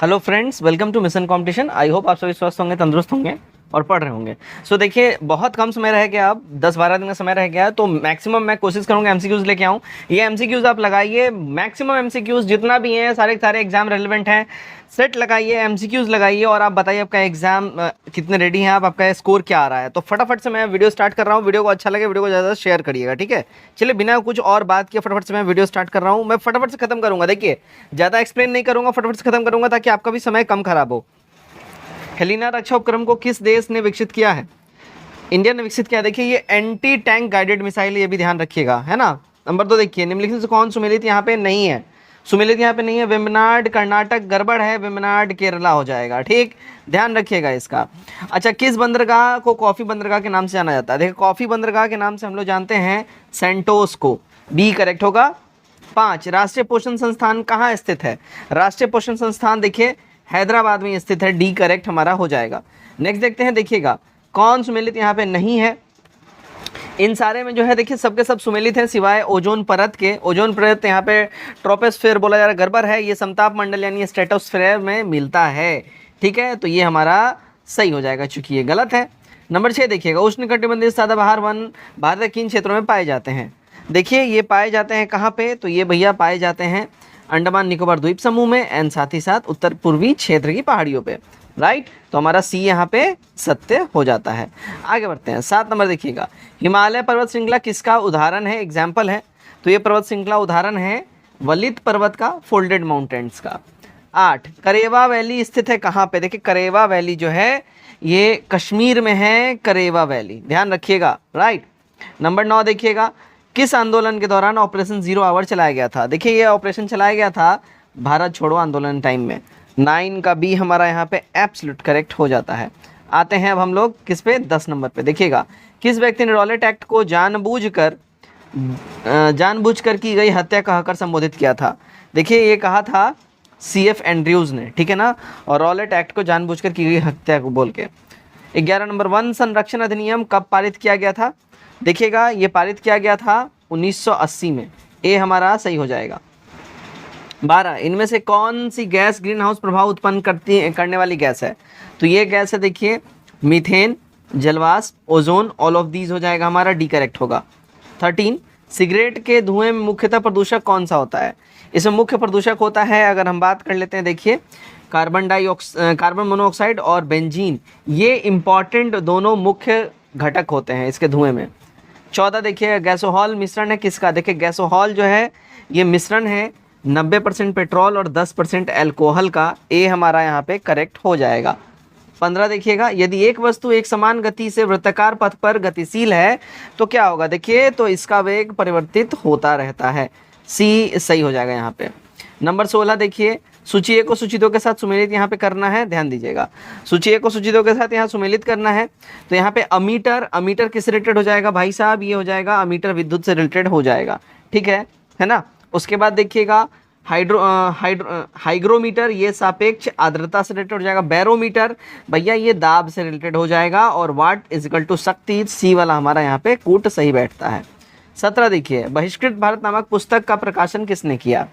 Hello friends, welcome to mission competition. I hope आप सभी स्वस्थ होंगे, तंदुरुस्त होंगे और पढ़ रहे होंगे। सो देखिए, बहुत कम समय रह गया, अब 10-12 दिन का समय रह गया है, तो मैक्सिमम मैं कोशिश करूंगा एमसीक्यूज लेके आऊं। ये एमसीक्यूज आप लगाइए, मैक्सिमम एमसीक्यूज जितना भी हैं सारे सारे एग्जाम रेलिवेंट हैं। सेट लगाइए, एमसीक्यूज लगाइए और आप बताइए आपका एग्जाम कितने रेडी हैं आप, आपका स्कोर क्या आ रहा है। तो फटाफट से मैं वीडियो स्टार्ट कर रहा हूँ। वीडियो को अच्छा लगे वीडियो को ज़्यादा शेयर करिएगा, ठीक है। चलिए बिना कुछ और बात किए फटाफट से मैं वीडियो स्टार्ट कर रहा हूँ। मैं फटाफट से खत्म करूंगा, देखिए ज़्यादा एक्सप्लेन नहीं करूंगा, फटाफट से खत्म करूंगा ताकि आपका भी समय कम खराब हो। हेलिना रक्षा उपक्रम को किस देश ने विकसित किया है? इंडिया ने विकसित किया। देखिए ये एंटी टैंक गाइडेड मिसाइल, ये भी ध्यान रखिएगा, है ना। नंबर 2 देखिए, निम्नलिखित से कौन सुमेलित यहाँ पे नहीं है? सुमेलित यहाँ पे नहीं है। वेम्बनाड कर्नाटक गड़बड़ है, वेम्बनाड केरला हो जाएगा, ठीक, ध्यान रखिएगा इसका। अच्छा, किस बंदरगाह को कॉफी बंदरगाह के नाम से जाना जाता है? देखिए कॉफी बंदरगाह के नाम से हम लोग जानते हैं सेंटोस को, बी करेक्ट होगा। 5, राष्ट्रीय पोषण संस्थान कहाँ स्थित है? राष्ट्रीय पोषण संस्थान देखिए हैदराबाद में स्थित है, डी करेक्ट हमारा हो जाएगा। नेक्स्ट देखते हैं, देखिएगा कौन सुमेलित यहाँ पे नहीं है। इन सारे में जो है देखिए सबके सब सुमेलित हैं सिवाय ओजोन परत के। ओजोन परत यहाँ पे ट्रोपोस्फेयर बोला जा रहा है, गड़बड़ है, ये समताप मंडल यानी स्ट्रेटोस्फेयर में मिलता है, ठीक है, तो ये हमारा सही हो जाएगा चूंकि ये गलत है। नंबर 6 देखिएगा, उष्णकटिबंधीय सदाबहार वन भारत के किन क्षेत्रों में पाए जाते हैं? देखिए ये पाए जाते हैं कहाँ पे, तो ये भैया पाए जाते हैं अंडमान निकोबार द्वीप समूह में एंड साथ ही साथ उत्तर पूर्वी क्षेत्र की पहाड़ियों पे, राइट। तो हमारा सी यहाँ पे सत्य हो जाता है। आगे बढ़ते हैं, 7 नंबर देखिएगा, हिमालय पर्वत श्रृंखला किसका उदाहरण है, एग्जाम्पल है? तो ये पर्वत श्रृंखला उदाहरण है वलित पर्वत का, फोल्डेड माउंटेन्स का। 8, करेवा वैली स्थित है कहाँ पे? देखिए करेवा वैली जो है ये कश्मीर में है, करेवा वैली, ध्यान रखिएगा, राइट। नंबर 9 देखिएगा, किस आंदोलन के दौरान ऑपरेशन 0 आवर चलाया गया था? देखिए ये ऑपरेशन चलाया गया था भारत छोड़ो आंदोलन टाइम में। 9 का बी हमारा यहाँ पे एब्सोल्यूट करेक्ट हो जाता है। आते हैं अब हम लोग किस पे, 10 नंबर पे देखिएगा, किस व्यक्ति ने रॉलेट एक्ट को जानबूझकर की गई हत्या कहकर संबोधित किया था? देखिए ये कहा था CF एंड्रयूज ने, ठीक है ना, और रॉलेट एक्ट को जानबूझकर की गई हत्या को बोल के। 11 नंबर, वन संरक्षण अधिनियम कब पारित किया गया था? देखिएगा ये पारित किया गया था 1980 में, ए हमारा सही हो जाएगा। 12, इनमें से कौन सी गैस ग्रीन हाउस प्रभाव उत्पन्न करने वाली गैस है? तो ये गैस है देखिए मीथेन, जलवाष्प, ओजोन, ऑल ऑफ दीज हो जाएगा हमारा, डी करेक्ट होगा। 13, सिगरेट के धुएं में मुख्यतः प्रदूषक कौन सा होता है? इसमें मुख्य प्रदूषक होता है, अगर हम बात कर लेते हैं देखिए कार्बन मोनोऑक्साइड और बेंजीन, ये इंपॉर्टेंट दोनों मुख्य घटक होते हैं इसके धुएं में। 14 देखिए, गैसोहॉल मिश्रण है किसका? देखिए गैसोहॉल जो है ये मिश्रण है 90% पेट्रोल और 10% अल्कोहल का, ए हमारा यहाँ पे करेक्ट हो जाएगा। 15 देखिएगा, यदि एक वस्तु एक समान गति से वृत्ताकार पथ पर गतिशील है तो क्या होगा? देखिए तो इसका वेग परिवर्तित होता रहता है, सी सही हो जाएगा यहाँ पे। नंबर 16 देखिए, सूची ए को सूची 2 के साथ सुमेलित यहाँ पे करना है, ध्यान दीजिएगा, सूची ए को सूची 2 के साथ यहाँ सुमेलित करना है। तो यहाँ पे अमीटर किस रिलेटेड हो जाएगा भाई साहब? ये हो जाएगा अमीटर विद्युत से रिलेटेड हो जाएगा, ठीक है ना। उसके बाद देखिएगा हाइग्रोमीटर, ये सापेक्ष आर्द्रता से रिलेटेड हो जाएगा। बैरोमीटर भैया ये दाब से रिलेटेड हो जाएगा। और वाट इजिकल टू शक्ति, सी वाला हमारा यहाँ पे कूट सही बैठता है। 17 देखिए, बहिष्कृत भारत नामक पुस्तक का प्रकाशन किसने किया?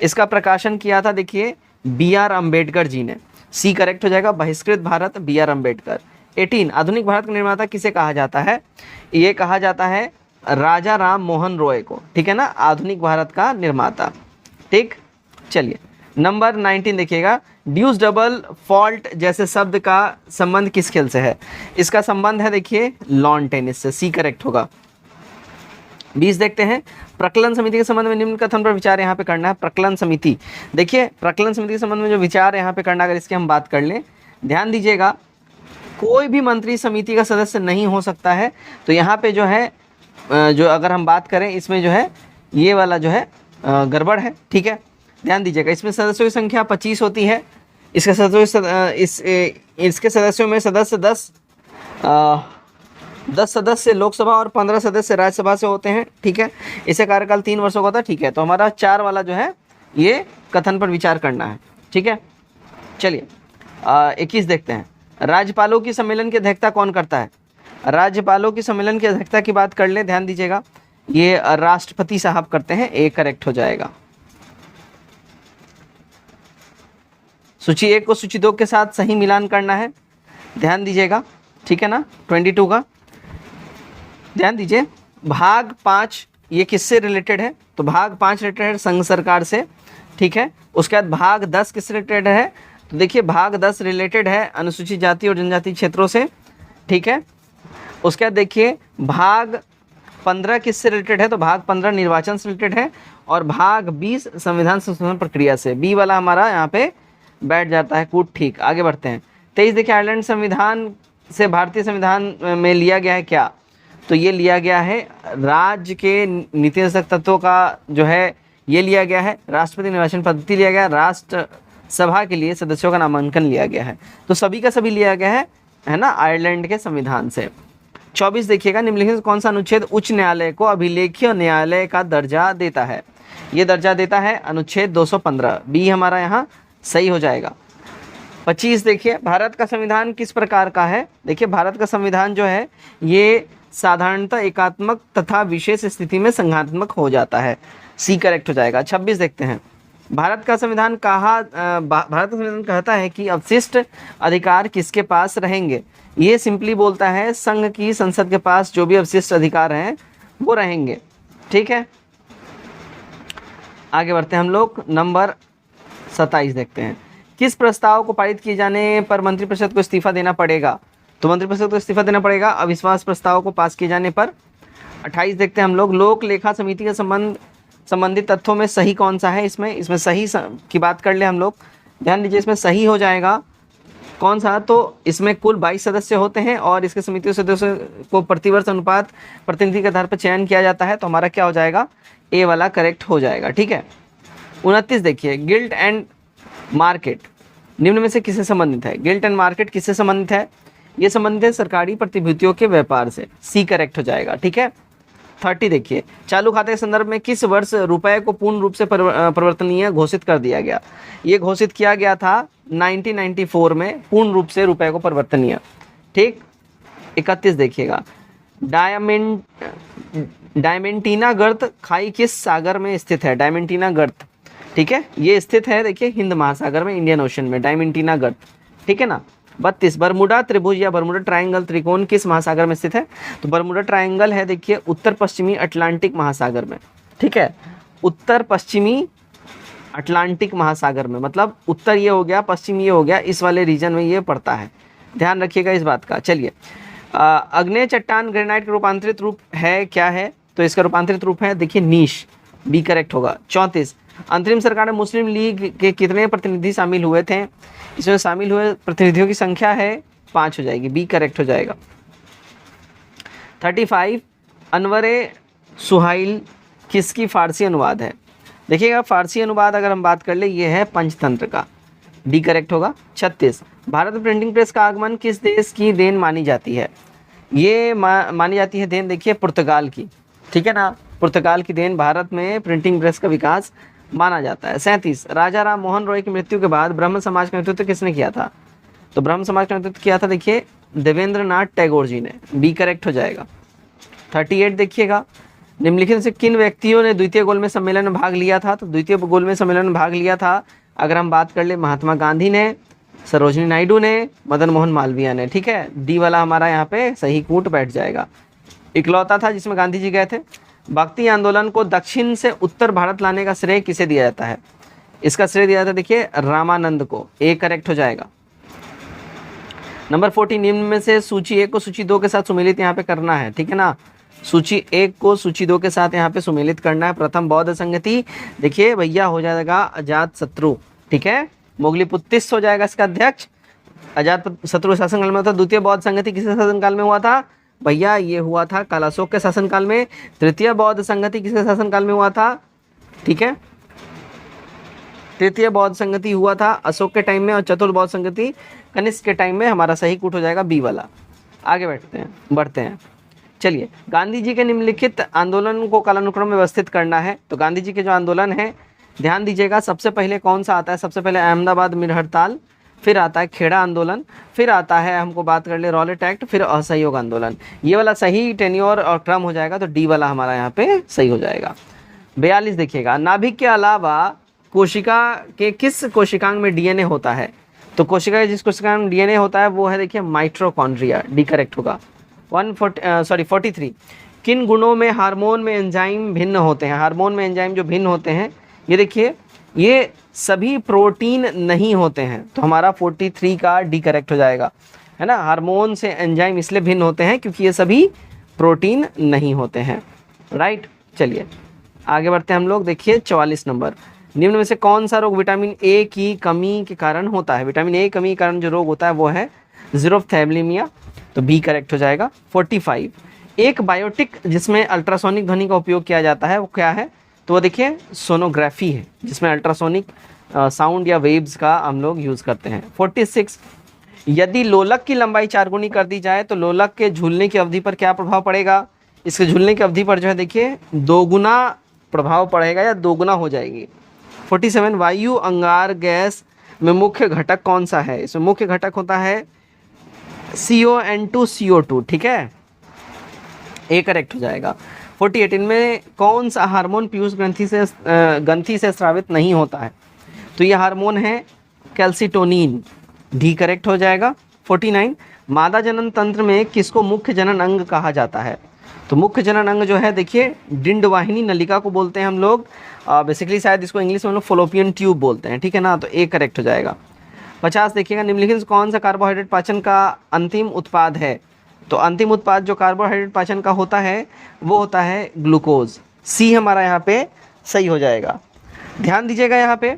इसका प्रकाशन किया था देखिए BR अम्बेडकर जी ने, सी करेक्ट हो जाएगा, बहिष्कृत भारत BR अम्बेडकर। 18, आधुनिक भारत का निर्माता किसे कहा जाता है? ये कहा जाता है राजा राम मोहन रॉय को, ठीक है ना, आधुनिक भारत का निर्माता, ठीक। चलिए नंबर 19 देखिएगा, ड्यूस डबल फॉल्ट जैसे शब्द का संबंध किस खेल से है? इसका संबंध है देखिए लॉन टेनिस से, सी करेक्ट होगा। 20 देखते हैं, प्रकलन समिति के संबंध में निम्न कथन पर विचार यहाँ पे करना है। प्रकलन समिति, देखिए प्रकलन समिति के संबंध में जो विचार यहाँ पे करना, अगर इसकी हम बात कर लें, ध्यान दीजिएगा, कोई भी मंत्री समिति का सदस्य नहीं हो सकता है। तो यहाँ पे जो है जो अगर हम बात करें इसमें जो है ये वाला जो है गड़बड़ है, ठीक है, ध्यान दीजिएगा। इसमें सदस्यों की संख्या 25 होती है, इसके सदस्यों में सदस्य 10 सदस्य लोकसभा और 15 सदस्य राज्यसभा से होते हैं, ठीक है। इसे कार्यकाल 3 वर्षों का होता है, ठीक है। तो हमारा 4 वाला जो है ये कथन पर विचार करना है, ठीक है। चलिए 21 देखते हैं, राज्यपालों की सम्मेलन की अध्यक्षता कौन करता है? राज्यपालों की सम्मेलन की अध्यक्षता की बात कर लें, ध्यान दीजिएगा, ये राष्ट्रपति साहब करते हैं, ए करेक्ट हो जाएगा। सूची 1 को सूची 2 के साथ सही मिलान करना है, ध्यान दीजिएगा, ठीक है ना। 22 का ध्यान दीजिए। भाग 5 ये किससे रिलेटेड है, तो भाग 5 रिलेटेड है संघ सरकार से, ठीक है। उसके बाद भाग 10 किससे रिलेटेड है, तो देखिए भाग 10 रिलेटेड है अनुसूचित जाति और जनजाति क्षेत्रों से, ठीक है। उसके बाद देखिए भाग 15 किससे रिलेटेड है, तो भाग 15 निर्वाचन से रिलेटेड है, और भाग 20 संविधान संशोधन प्रक्रिया से। बी वाला हमारा यहाँ पे बैठ जाता है कूट, ठीक। आगे बढ़ते हैं। 23 देखिए आयरलैंड संविधान से भारतीय संविधान में लिया गया है क्या, तो ये लिया गया है राज्य के नीति निर्देशक तत्वों का जो है ये लिया गया है, राष्ट्रपति निर्वाचन पद्धति लिया गया, राष्ट्र सभा के लिए सदस्यों का नामांकन लिया गया है, तो सभी का सभी लिया गया है ना, आयरलैंड के संविधान से। 24 देखिएगा, निम्नलिखित में कौन सा अनुच्छेद उच्च न्यायालय को अभिलेखीय न्यायालय का दर्जा देता है, ये दर्जा देता है अनुच्छेद 215, बी हमारा यहाँ सही हो जाएगा। 25 देखिए भारत का संविधान किस प्रकार का है, देखिए भारत का संविधान जो है ये साधारणतः एकात्मक तथा विशेष स्थिति में संघात्मक हो जाता है, सी करेक्ट हो जाएगा। 26 देखते हैं, भारत का संविधान भारत का संविधान कहता है कि अवशिष्ट अधिकार किसके पास रहेंगे, ये सिंपली बोलता है संघ की संसद के पास जो भी अवशिष्ट अधिकार हैं वो रहेंगे, ठीक है। आगे बढ़ते हैं हम लोग, नंबर 27 देखते हैं, किस प्रस्ताव को पारित किए जाने पर मंत्रिपरिषद को इस्तीफा देना पड़ेगा, तो मंत्रिपरिषद को इस्तीफा देना पड़ेगा अविश्वास प्रस्ताव को पास किए जाने पर। 28 देखते हैं हम लोग, लोक लेखा समिति के संबंधित तथ्यों में सही कौन सा है, इसमें सही की बात कर ले हम लोग, ध्यान दीजिए इसमें सही हो जाएगा कौन सा, तो इसमें कुल 22 सदस्य होते हैं और इसके समिति सदस्यों को प्रतिवर्ष अनुपात प्रतिनिधि के आधार पर चयन किया जाता है, तो हमारा क्या हो जाएगा, ए वाला करेक्ट हो जाएगा, ठीक है। 29 देखिए, गिल्ड एंड मार्केट निम्न में से किससे संबंधित है, गिल्ड एंड मार्केट किससे संबंधित है, ये संबंधित है सरकारी प्रतिभूतियों के व्यापार से, सी करेक्ट हो जाएगा, ठीक है। 30 देखिए, चालू खाते के संदर्भ में किस वर्ष रुपए को पूर्ण रूप से परिवर्तनीय घोषित कर दिया गया, ये घोषित किया गया था 1994 में पूर्ण रूप से रुपए को परिवर्तनीय, ठीक। 31 देखिएगा, डायमेंटीना गर्त खाई किस सागर में स्थित है, डायमेंटीना गर्त, ठीक है, ये स्थित है देखिए हिंद महासागर में, इंडियन ओशन में डायमेंटीना गर्त, ठीक है ना। 32 बरमुडा त्रिभुज या बरमुडा ट्रायंगल त्रिकोण किस महासागर में स्थित है, तो बरमुडा ट्रायंगल है देखिए उत्तर पश्चिमी अटलांटिक महासागर में, ठीक है, उत्तर पश्चिमी अटलांटिक महासागर में, मतलब उत्तर ये हो गया पश्चिम ये हो गया, इस वाले रीजन में ये पड़ता है, ध्यान रखिएगा इस बात का। चलिए, अग्नेय चट्टान ग्रेनाइट का रूपांतरित रूप है क्या है, तो इसका रूपांतरित रूप है देखिए नीश, बी करेक्ट होगा। 34 अंतरिम सरकार में मुस्लिम लीग के कितने प्रतिनिधि शामिल हुए थे, इसमें शामिल हुए प्रतिनिधियों की संख्या है 5 हो जाएगी, बी करेक्ट हो जाएगा। 35 अनवरे सुहाइल किसकी फारसी अनुवाद है, देखिएगा फारसी अनुवाद अगर हम बात कर ले ये है पंचतंत्र का, डी करेक्ट होगा। 36 भारत में प्रिंटिंग प्रेस का आगमन किस देश की देन मानी जाती है, ये मानी जाती है देन देखिए पुर्तगाल की, ठीक है ना, पुर्तगाल की देन भारत में प्रिंटिंग प्रेस का विकास माना जाता है। 37 राजा राम मोहन रॉय की मृत्यु के बाद ब्रह्म समाज का नेतृत्व किसने किया था, तो ब्रह्म समाज का नेतृत्व किया था देखिए देवेंद्र नाथ टैगोर जी ने, बी करेक्ट हो जाएगा। 38 देखिएगा, निम्नलिखित से किन व्यक्तियों ने द्वितीय गोलमेज सम्मेलन में भाग लिया था, तो द्वितीय गोलमेज सम्मेलन में भाग लिया था अगर हम बात कर ले महात्मा गांधी ने, सरोजिनी नायडू ने, मदन मोहन मालवीय ने, ठीक है, डी वाला हमारा यहाँ पे सही कूट बैठ जाएगा। इकलौता था जिसमें गांधी जी गए थे। भक्ति आंदोलन को दक्षिण से उत्तर भारत लाने का श्रेय किसे दिया जाता है, इसका श्रेय दिया जाता है देखिए रामानंद को, ए करेक्ट हो जाएगा। नंबर 40 निम्न में से सूची 1 को सूची 2 के साथ सुमेलित यहाँ पे करना है, ठीक है ना, सूची 1 को सूची 2 के साथ यहाँ पे सुमेलित करना है। प्रथम बौद्ध संगति देखिए भैया हो जाएगा अजात शत्रु, ठीक है, मोगलीपुत्तिस हो जाएगा इसका अध्यक्ष, अजात शत्रु शासनकाल में होता। द्वितीय बौद्ध संगति किसके शासनकाल में हुआ था, भैया ये हुआ था कालाशोक के शासनकाल में। तृतीय बौद्ध संगति किसके शासनकाल में हुआ था, ठीक है, तृतीय बौद्ध संगति हुआ था अशोक के टाइम में, और चतुर्थ बौद्ध संगति कनिष्क के टाइम में, हमारा सही कूट हो जाएगा बी वाला। आगे बढ़ते हैं। चलिए, गांधी जी के निम्नलिखित आंदोलन को कालानुक्रम में व्यवस्थित करना है, तो गांधी जी के जो आंदोलन है ध्यान दीजिएगा, सबसे पहले कौन सा आता है, सबसे पहले अहमदाबाद मिल हड़ताल, फिर आता है खेड़ा आंदोलन, फिर आता है हमको बात कर ले रॉलेट एक्ट, फिर असहयोग आंदोलन, ये वाला सही टेन्योर और क्रम हो जाएगा, तो डी वाला हमारा यहाँ पे सही हो जाएगा। 42 देखिएगा, नाभिक के अलावा कोशिका के किस कोशिकांग में डीएनए होता है? तो कोशिका के जिस कोशिकांग में डीएनए होता है वो है देखिए माइटोकॉन्ड्रिया, डी करेक्ट होगा। 43 किन गुणों में हार्मोन में एंजाइम भिन्न होते हैं? हार्मोन में एंजाइम जो भिन्न होते हैं ये देखिए ये सभी प्रोटीन नहीं होते हैं, तो हमारा 43 का डी करेक्ट हो जाएगा, है ना। हार्मोन से एंजाइम इसलिए भिन्न होते हैं क्योंकि ये सभी प्रोटीन नहीं होते हैं, राइट। चलिए आगे बढ़ते हैं हम लोग। देखिए 44 नंबर, निम्न में से कौन सा रोग विटामिन ए की कमी के कारण होता है? विटामिन ए की कमी के कारण जो रोग होता है वो है ज़ीरोफ्थैलेमिया, तो बी करेक्ट हो जाएगा। 45 एक बायोटिक जिसमें अल्ट्रासोनिक ध्वनि का उपयोग किया जाता है वो क्या है? तो वो देखिए सोनोग्राफी है, जिसमें अल्ट्रासोनिक साउंड या वेव्स का हम लोग यूज़ करते हैं। 46 यदि लोलक की लंबाई 4 गुनी कर दी जाए तो लोलक के झूलने की अवधि पर क्या प्रभाव पड़ेगा? इसके झूलने की अवधि पर जो है देखिए 2 गुना प्रभाव पड़ेगा या 2 गुना हो जाएगी। 47 वायु अंगार गैस में मुख्य घटक कौन सा है? इसमें मुख्य घटक होता है CO2 ठीक है, ए करेक्ट हो जाएगा। 48 इनमें कौन सा हार्मोन पीयूष ग्रंथि से स्रावित नहीं होता है? तो ये हार्मोन है कैल्सिटोनिन, डी करेक्ट हो जाएगा। 49 मादा जनन तंत्र में किसको मुख्य जनन अंग कहा जाता है? तो मुख्य जनन अंग जो है देखिए डिंडवाहिनी नलिका को बोलते हैं हम लोग, बेसिकली शायद इसको इंग्लिश में हम लोग फॉलोपियन ट्यूब बोलते हैं, ठीक है ना, तो ए करेक्ट हो जाएगा। 50 देखिएगा निम्नलिखित में कौन सा कार्बोहाइड्रेट पाचन का अंतिम उत्पाद है? तो अंतिम उत्पाद जो कार्बोहाइड्रेट पाचन का होता है वो होता है ग्लूकोज, सी हमारा यहाँ पे सही हो जाएगा। ध्यान दीजिएगा यहाँ पे,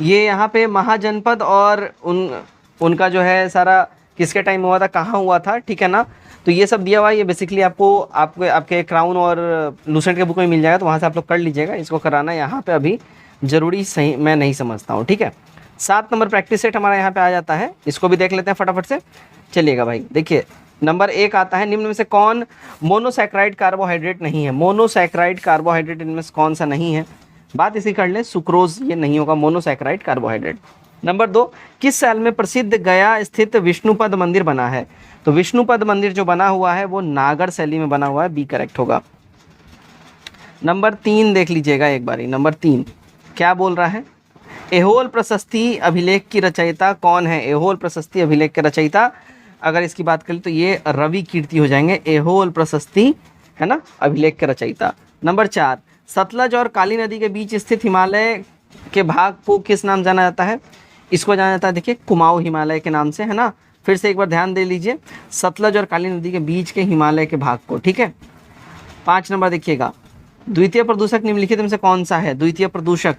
ये यहाँ पे महाजनपद और उनका जो है सारा किसके टाइम हुआ था, कहाँ हुआ था, ठीक है ना, तो ये सब दिया हुआ है। ये बेसिकली आपके क्राउन और लूसेंट के बुक में मिल जाएगा, तो वहाँ से आप लोग कर लीजिएगा। इसको कराना यहाँ पे अभी ज़रूरी सही मैं नहीं समझता हूँ, ठीक है। 7 नंबर प्रैक्टिस सेट हमारा यहाँ पे आ जाता है, इसको भी देख लेते हैं फटाफट से। चलिएगा भाई, देखिए नंबर 1 आता है निम्न में से कौन मोनोसैक्राइड कार्बोहाइड्रेट नहीं है? मोनोसैक्राइड कार्बोहाइड्रेट इनमें से कौन सा नहीं है? बात इसी कर लें, सुक्रोज ये नहीं होगा मोनोसैक्राइड कार्बोहाइड्रेट। नंबर 2 किस साल में प्रसिद्ध गया स्थित विष्णुपद मंदिर बना है? तो विष्णुपद मंदिर जो बना हुआ है वो नागर शैली में बना हुआ है, बी करेक्ट होगा। नंबर 3 देख लीजिएगा एक बारी, नंबर 3 क्या बोल रहा है? एहोल प्रशस्ति अभिलेख की रचयिता कौन है? एहोल प्रशस्ति अभिलेख के रचयिता अगर इसकी बात करें तो ये रवि कीर्ति हो जाएंगे, एहोल प्रशस्ति है ना अभिलेख के रचयिता। नंबर 4 सतलज और काली नदी के बीच स्थित हिमालय के भाग को किस नाम जाना जाता है? इसको जाना जाता है देखिए कुमाऊं हिमालय के नाम से, है ना। फिर से एक बार ध्यान दे लीजिए, सतलज और काली नदी के बीच के हिमालय के भाग को, ठीक है। 5 नंबर देखिएगा, द्वितीय प्रदूषक निम्नलिखित में से कौन सा है? द्वितीय प्रदूषक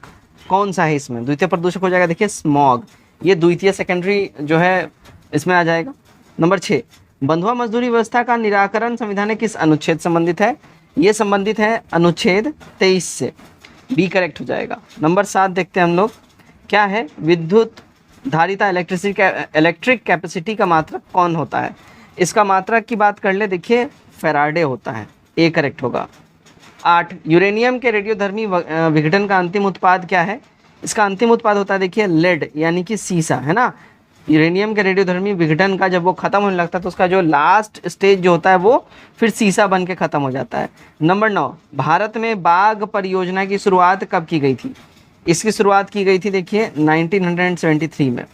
कौन सा है इसमें? द्वितीय प्रदूषक हो जाएगा देखिए स्मॉग, ये द्वितीय सेकेंडरी जो है इसमें आ जाएगा। नंबर 6 बंधुआ मजदूरी व्यवस्था का निराकरण संविधान के किस अनुच्छेद संबंधित है? ये संबंधित है अनुच्छेद 23 से, बी करेक्ट हो जाएगा। नंबर 7 देखते हैं हम लोग, क्या है? विद्युत धारिता इलेक्ट्रिक कैपेसिटी का मात्रक कौन होता है? इसका मात्रक की बात कर ले देखिए फैराडे होता है, ए करेक्ट होगा। 8 यूरेनियम के रेडियोधर्मी विघटन का अंतिम उत्पाद क्या है? इसका अंतिम उत्पाद होता है देखिए लेड यानी कि सीसा, है ना। यूरेनियम के रेडियोधर्मी विघटन का जब वो खत्म होने लगता है तो उसका जो लास्ट स्टेज जो होता है वो फिर सीसा बन के ख़त्म हो जाता है। नंबर 9 भारत में बाघ परियोजना की शुरुआत कब की गई थी? इसकी शुरुआत की गई थी देखिए 1973 में,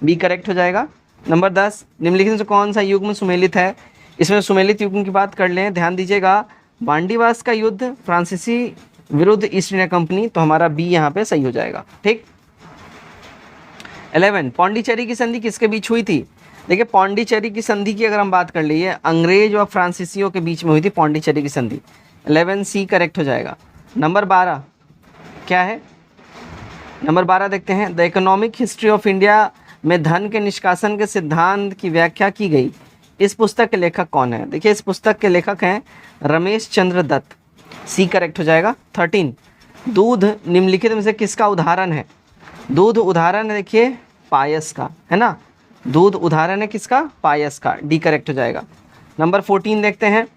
बी करेक्ट हो जाएगा। नंबर 10 निम्नलिखित से कौन सा युग्म सुमेलित है? इसमें सुमेलित युग्म की बात कर लें, ध्यान दीजिएगा, बांडीवास का युद्ध फ्रांसीसी विरुद्ध ईस्ट इंडिया कंपनी, तो हमारा बी यहाँ पे सही हो जाएगा, ठीक। 11 पौंडीचेरी की संधि किसके बीच हुई थी? देखिए पौंडीचेरी की संधि की अगर हम बात कर लिए अंग्रेज और फ्रांसीसियों के बीच में हुई थी पौंडीचेरी की संधि, 11 सी करेक्ट हो जाएगा। नंबर 12 क्या है? नंबर 12 देखते हैं, the economic history of India में धन के निष्कासन के सिद्धांत की व्याख्या की गई, इस पुस्तक के लेखक कौन है? देखिए इस पुस्तक के लेखक हैं रमेश चंद्र दत्त, सी करेक्ट हो जाएगा। 13 दूध निम्नलिखित में से किसका उदाहरण है? दूध उदाहरण है देखिए पायस का, है ना, दूध उदाहरण है किसका? पायस का, डी करेक्ट हो जाएगा। नंबर 14 देखते हैं,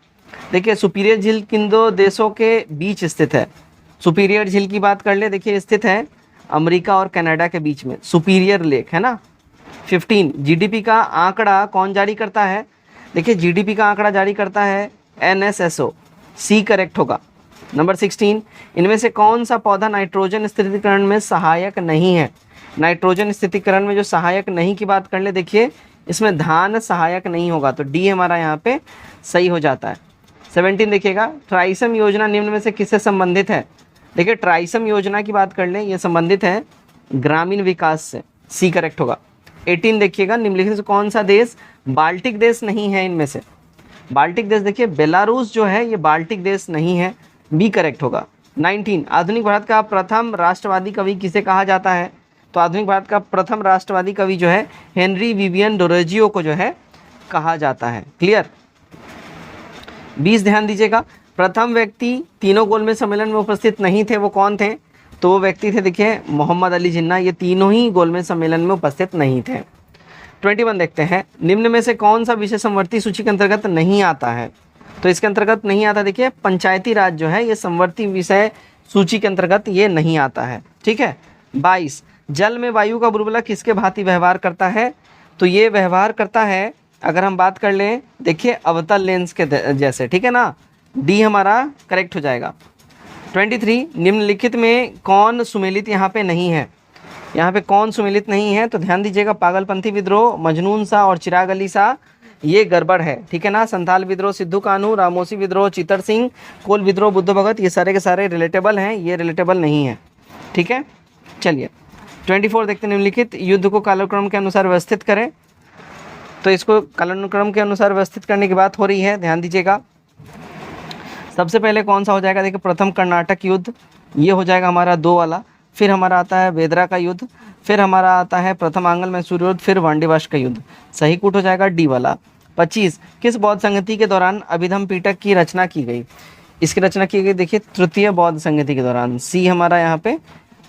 देखिए सुपीरियर झील किन दो देशों के बीच स्थित है? सुपीरियर झील की बात कर ले, देखिए स्थित है अमेरिका और कनाडा के बीच में, सुपीरियर लेक, है ना। 15 जीडीपी का आंकड़ा कौन जारी करता है? देखिए जीडीपी का आंकड़ा जारी करता है NSSO, सी करेक्ट होगा। नंबर 16, इनमें से कौन सा पौधा नाइट्रोजन स्थिरीकरण में सहायक नहीं है? नाइट्रोजन स्थिरीकरण में जो सहायक नहीं की बात कर ले, देखिए इसमें धान सहायक नहीं होगा, तो डी हमारा यहाँ पे सही हो जाता है। 17 देखिएगा, ट्राइसम योजना निम्न में से किससे संबंधित है? देखिए ट्राइसम योजना की बात कर लें, ये संबंधित है ग्रामीण विकास से, सी करेक्ट होगा। 18 देखिएगा, निम्नलिखित से कौन सा देश बाल्टिक देश नहीं है? इनमें से बाल्टिक देश, देखिए बेलारूस जो है ये बाल्टिक देश नहीं है, बी करेक्ट होगा। 19, आधुनिक भारत का प्रथम राष्ट्रवादी कवि किसे कहा जाता है? तो आधुनिक भारत का प्रथम राष्ट्रवादी कवि जो है हेनरी विवियन डोरेजियो को जो है कहा जाता है। क्लियर? 20 ध्यान दीजिएगा, प्रथम व्यक्ति तीनों गोलमेज सम्मेलन में उपस्थित नहीं थे, वो कौन थे? तो वो व्यक्ति थे देखिए मोहम्मद अली जिन्ना, ये तीनों ही गोलमेज सम्मेलन में उपस्थित नहीं थे। 21 देखते हैं, निम्न में से कौन सा विषय समवर्ती सूची के अंतर्गत नहीं आता है? तो इसके अंतर्गत नहीं आता, देखिए पंचायती राज जो है ये समवर्ती विषय सूची के अंतर्गत ये नहीं आता है। ठीक है। 22, जल में वायु का बुलबुला किसके भांति व्यवहार करता है? तो ये व्यवहार करता है, अगर हम बात कर लें देखिए अवतल लेंस के जैसे। ठीक है ना, डी हमारा करेक्ट हो जाएगा। 23, निम्नलिखित में कौन सुमेलित यहाँ पे नहीं है? यहाँ पे कौन सुमेलित नहीं है? तो ध्यान दीजिएगा, पागलपंथी विद्रोह, मजनून सा और चिराग अली सा, ये गड़बड़ है। ठीक है ना, संथाल विद्रोह, सिद्धू कानू, रामोसी विद्रोह, चित्तर सिंह, कोल विद्रोह, बुद्ध भगत, ये सारे के सारे रिलेटेबल हैं, ये रिलेटेबल नहीं है। ठीक है, चलिए 24 देखते हैं, निम्नलिखित युद्ध को कालक्रम के अनुसार व्यवस्थित करें। तो इसको कालानुक्रम के अनुसार व्यवस्थित करने की बात हो रही है, ध्यान दीजिएगा। सबसे पहले कौन सा हो जाएगा? देखिए प्रथम कर्नाटक युद्ध, ये हो जाएगा हमारा 2 वाला। फिर हमारा आता है बेदरा का युद्ध, फिर हमारा आता है प्रथम आंगल मैसूर युद्ध, फिर वांडीवाश का युद्ध। सही कूट हो जाएगा डी वाला। 25, किस बौद्ध संगति के दौरान अभिधम पिटक की रचना की गई? इसकी रचना की गई देखिए तृतीय बौद्ध संगति के दौरान, सी हमारा यहाँ पे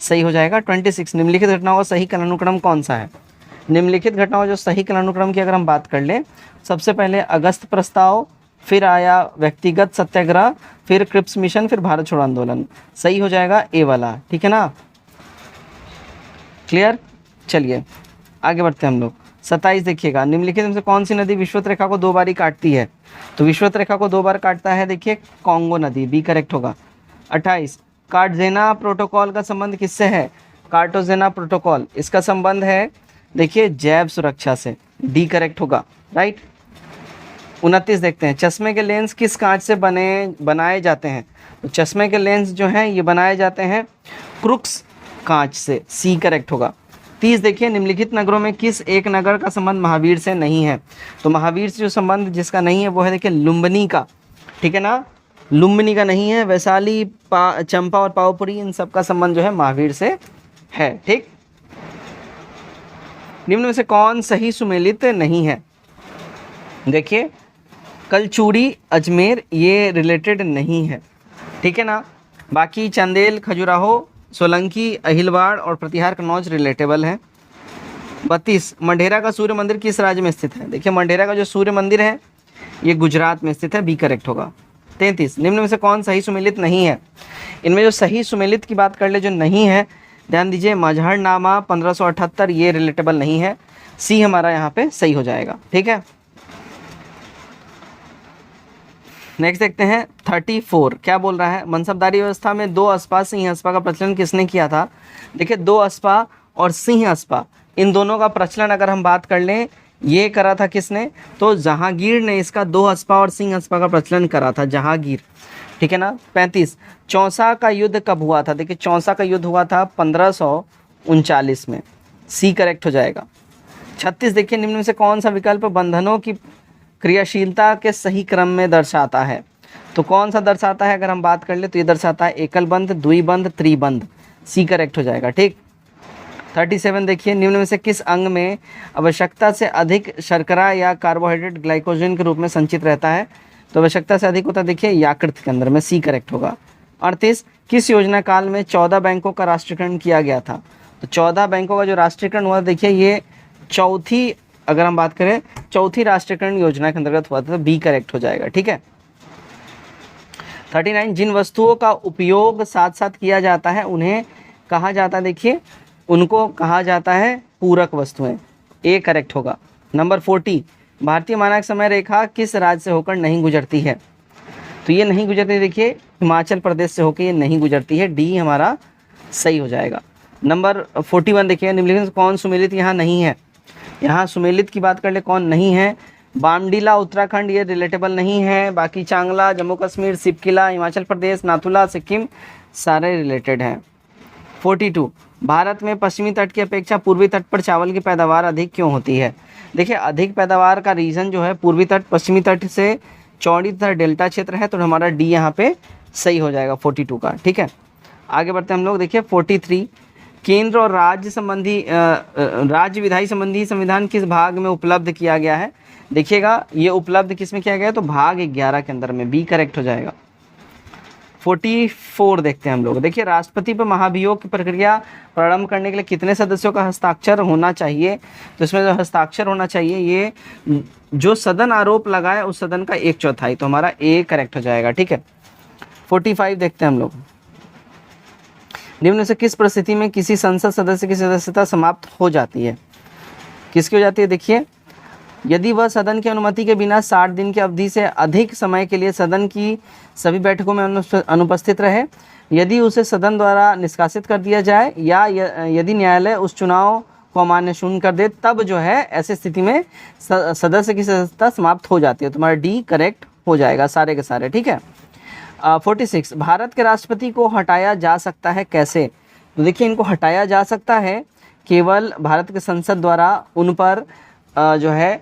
सही हो जाएगा। 26, निम्नलिखित घटनाओं का सही कालानुक्रम कौन सा है? निम्नलिखित घटनाओं जो सही कालानुक्रम की अगर हम बात कर लें, सबसे पहले अगस्त प्रस्ताव, फिर आया व्यक्तिगत सत्याग्रह, फिर क्रिप्स मिशन, फिर भारत छोड़ो आंदोलन। सही हो जाएगा ए वाला। ठीक है ना, क्लियर? चलिए आगे बढ़ते हैं हम लोग। 27 देखिएगा, निम्नलिखित में से कौन सी नदी विषुवत रेखा को 2 बारी काटती है? तो विषुवत रेखा को 2 बार काटता है देखिए कांगो नदी, बी करेक्ट होगा। 28, कार्टजेना प्रोटोकॉल का संबंध किससे है? कार्टोजेना प्रोटोकॉल, इसका संबंध है देखिए जैव सुरक्षा से, डी करेक्ट होगा, राइट। 29 देखते हैं, चश्मे के लेंस किस कांच से बनाए जाते हैं? तो चश्मे के लेंस जो हैं ये बनाए जाते हैं क्रुक्स कांच से, सी करेक्ट होगा। 30 देखिए, निम्नलिखित नगरों में किस एक नगर का संबंध महावीर से नहीं है? तो महावीर से जो संबंध जिसका नहीं है वो है देखिए लुम्बिनी का। ठीक है ना, लुम्बिनी का नहीं है, वैशाली, चंपा और पावपुरी, इन सब का संबंध जो है महावीर से है। ठीक, निम्न में से कौन सही सुमेलित नहीं है? देखिए कलचूड़ी, अजमेर, ये रिलेटेड नहीं है। ठीक है ना, बाकी चंदेल, खजुराहो, सोलंकी, अहिलवाड़ और प्रतिहार कन्नौज रिलेटेबल है। 32, मंडेरा का सूर्य मंदिर किस राज्य में स्थित है? देखिए मंडेरा का जो सूर्य मंदिर है ये गुजरात में स्थित है, बी करेक्ट होगा। 33, निम्न में से कौन सही सुमेलित नहीं है? इनमें जो सही सुमेलित की बात कर ले जो नहीं है, ध्यान दीजिए मजहरनामा 1578, ये रिलेटेबल नहीं है, सी हमारा यहाँ पे सही हो जाएगा। ठीक है, नेक्स्ट देखते हैं 34, क्या बोल रहा है? मनसबदारी व्यवस्था में 2 अस्पा सिंह अस्पा का प्रचलन किसने किया था? देखिए 2 अस्पा और सिंह अस्पा, इन दोनों का प्रचलन अगर हम बात कर लें, ये करा था किसने? तो जहांगीर ने इसका 2 अस्पा और सिंह अस्पा का प्रचलन करा था, जहांगीर। ठीक है ना। 35, चौसा का युद्ध कब हुआ था? देखिए चौसा का युद्ध हुआ था 1539 में, सी करेक्ट हो जाएगा। 36 देखिए, निम्न में से कौन सा विकल्प बंधनों की क्रियाशीलता के सही क्रम में दर्शाता है? तो कौन सा दर्शाता है? अगर हम बात कर ले तो ये दर्शाता है एकल बंध, द्विबंध, त्रिबंध, सी करेक्ट हो जाएगा। ठीक, 37 देखिए, निम्न में से किस अंग में आवश्यकता से अधिक शर्करा या कार्बोहाइड्रेट ग्लाइकोजन के रूप में संचित रहता है? तो आवश्यकता से अधिक होता है देखिए यकृत के अंदर में, सी करेक्ट होगा। 38, किस योजना काल में 14 बैंकों का राष्ट्रीयकरण किया गया था? तो 14 बैंकों का जो राष्ट्रीयकरण हुआ देखिए ये चौथी, अगर हम बात करें चौथी राष्ट्रीयकरण योजना के अंतर्गत हुआ था, तो बी करेक्ट हो जाएगा। ठीक है। 39, जिन वस्तुओं का उपयोग साथ साथ किया जाता है उन्हें कहा जाता है, देखिए उनको कहा जाता है पूरक वस्तुएं, ए करेक्ट होगा। नंबर 40, भारतीय मानक समय रेखा किस राज्य से होकर नहीं गुजरती है? तो ये नहीं गुजरती, देखिए हिमाचल प्रदेश से होकर ये नहीं गुजरती है, डी हमारा सही हो जाएगा। नंबर 41 देखिए, निम्नलिखित में कौन सुमेलित यहाँ नहीं है। यहाँ सुमेलित की बात कर ले, कौन नहीं है। बामडीला उत्तराखंड, ये रिलेटेबल नहीं है। बाकी चांगला जम्मू कश्मीर, सिपकिला हिमाचल प्रदेश, नाथुला सिक्किम सारे रिलेटेड हैं। 42 भारत में पश्चिमी तट की अपेक्षा पूर्वी तट पर चावल की पैदावार अधिक क्यों होती है। देखिए अधिक पैदावार का रीज़न जो है पूर्वी तट पश्चिमी तट से चौड़ी तथा डेल्टा क्षेत्र है, तो हमारा डी यहाँ पे सही हो जाएगा 42 का। ठीक है, आगे बढ़ते हैं हम लोग। देखिए 43 केंद्र और राज्य संबंधी राज्य विधायी संबंधी संविधान किस भाग में उपलब्ध किया गया है। देखिएगा ये उपलब्ध किस में किया गया है, तो भाग 11 के अंदर में, बी करेक्ट हो जाएगा। 44 देखते हैं हम लोग। देखिए राष्ट्रपति पर महाभियोग की प्रक्रिया प्रारंभ करने के लिए कितने सदस्यों का हस्ताक्षर होना चाहिए। तो इसमें जो हस्ताक्षर होना चाहिए, ये जो सदन आरोप लगाए उस सदन का 1/4, तो हमारा ए करेक्ट हो जाएगा। ठीक है, 45 देखते हैं हम लोग। निम्न से किस परिस्थिति में किसी संसद सदस्य की सदस्यता समाप्त हो जाती है। किसकी हो जाती है, देखिए यदि वह सदन की अनुमति के बिना 60 दिन की अवधि से अधिक समय के लिए सदन की सभी बैठकों में अनुपस्थित रहे, यदि उसे सदन द्वारा निष्कासित कर दिया जाए, या यदि न्यायालय उस चुनाव को अमान्य शून्य कर दे, तब जो है ऐसी स्थिति में सदस्य की सदस्यता समाप्त हो जाती है। तुम्हारा डी करेक्ट हो जाएगा सारे के सारे। ठीक है, 46 भारत के राष्ट्रपति को हटाया जा सकता है कैसे। तो देखिए इनको हटाया जा सकता है केवल भारत के संसद द्वारा उन पर जो है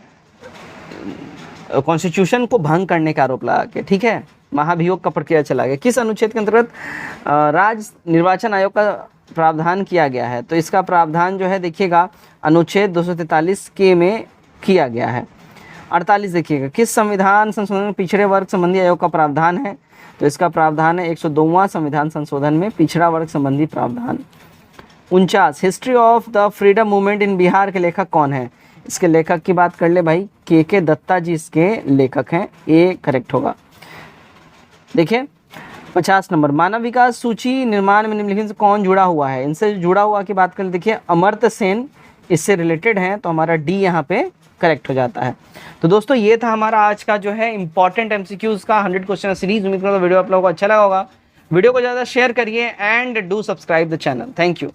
कॉन्स्टिट्यूशन को भंग करने का आरोप लगा के। ठीक है, महाभियोग का प्रक्रिया चला गया। किस अनुच्छेद के अंतर्गत राज्य निर्वाचन आयोग का प्रावधान किया गया है। तो इसका प्रावधान जो है देखिएगा अनुच्छेद 243 के में किया गया है। 48 देखिएगा, किस संविधान संशोधन में पिछड़े वर्ग संबंधी आयोग का प्रावधान है। तो इसका प्रावधान है 102वां संविधान संशोधन में पिछड़ा वर्ग संबंधी प्रावधान। 49 history of the freedom movement in Bihar के लेखक कौन है। इसके लेखक की बात कर ले भाई, के दत्ता जी इसके लेखक हैं, ए करेक्ट होगा। देखिए 50 नंबर, मानव विकास सूची निर्माण में निम्नलिखित से कौन जुड़ा हुआ है। इनसे जुड़ा हुआ की बात कर ले, देखिए अमर्त्य सेन इससे रिलेटेड हैं, तो हमारा डी यहाँ पे करेक्ट हो जाता है। तो दोस्तों ये था हमारा आज का जो है इंपॉर्टेंट एमसीक्यूज का 100 क्वेश्चन सीरीज। उम्मीद करता हूं वीडियो आप लोगों को अच्छा लगा होगा। वीडियो को ज़्यादा शेयर करिए and do subscribe the channel. Thank you.